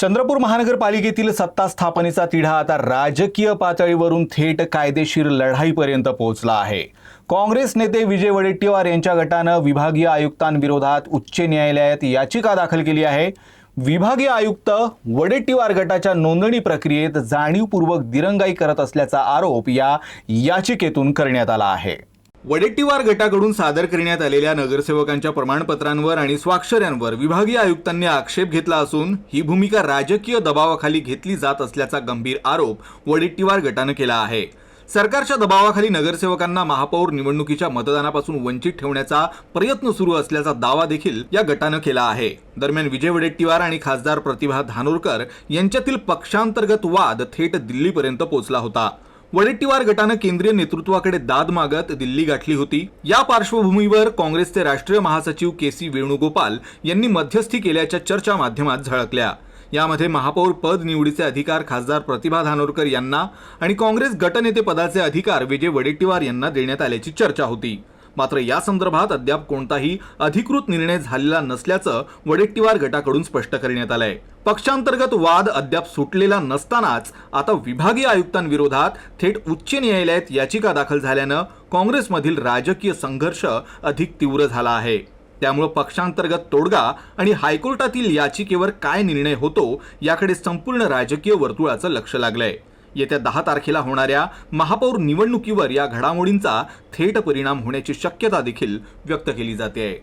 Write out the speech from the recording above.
चंद्रपूर महानगरपालिकेतील सत्ता स्थापनेचा तिढा आता राजकीय पातळीवरून थेट कायदेशीर लढाईपर्यंत पोहोचला आहे। काँग्रेस नेते विजय वडेट्टीवार यांच्या गटानं विभागीय आयुक्तांविरोधात उच्च न्यायालयात याचिका दाखल केली आहे। विभागीय आयुक्त वडेट्टीवार गटाच्या नोंदणी प्रक्रियेत जाणीवपूर्वक दिरंगाई करत असल्याचा आरोप या याचिकेतून करण्यात आला आहे। वडेट्टीवार गटाकडून सादर करण्यात आलेल्या नगरसेवकांच्या प्रमाणपत्रांवर आणि स्वाक्षऱ्यांवर विभागीय आयुक्तांनी आक्षेप घेतला असून ही भूमिका राजकीय दबावाखाली घेतली जात असल्याचा गंभीर आरोप वडेट्टीवार गटाने केला आहे। सरकारच्या दबावाखाली नगरसेवकांना महापौर निवडणुकीच्या मतदानापासून वंचित ठेवण्याचा प्रयत्न सुरू असल्याचा दावा देखील या गटाने केला आहे। दरम्यान विजय वडेट्टीवार आणि खासदार प्रतिभा धानोरकर यांच्यातील पक्षांतर्गत वाद थेट दिल्लीपर्यंत पोहोचला होता। वडेट्टीवार गटाने केंद्रीय नेतृत्वाकडे दाद मागत दिल्ली गाठली होती। या पार्श्वभूमीवर काँग्रेसचे राष्ट्रीय महासचिव के.सी. वेणुगोपाल यांनी मध्यस्थी केल्याच्या चर्चा माध्यमात झळकल्या। यामध्ये महापौर पद निवडीचे अधिकार खासदार प्रतिभा धानोरकर यांना आणि काँग्रेस गटनेते पदाचे अधिकार विजय वडेट्टीवार यांना देण्यात आल्याची चर्चा होती। मात्र या संदर्भात अद्याप कोणताही अधिकृत निर्णय झालेला नसल्याचं वडेट्टीवार गटाकडून स्पष्ट करण्यात आलंय। पक्षांतर्गत वाद अद्याप सुटलेला नसतानाच आता विभागीय आयुक्तांविरोधात थेट उच्च न्यायालयात याचिका दाखल झाल्यानं काँग्रेसमधील राजकीय संघर्ष अधिक तीव्र झाला आहे। त्यामुळे पक्षांतर्गत तोडगा आणि हायकोर्टातील याचिकेवर काय निर्णय होतो याकडे संपूर्ण राजकीय वर्तुळाचं लक्ष लागलंय। येत्या 10 तारखेला होणाऱ्या महापौर निवडणुकीवर या घडामोडींचा थेट परिणाम होण्याची शक्यता देखील व्यक्त केली जाते आहे।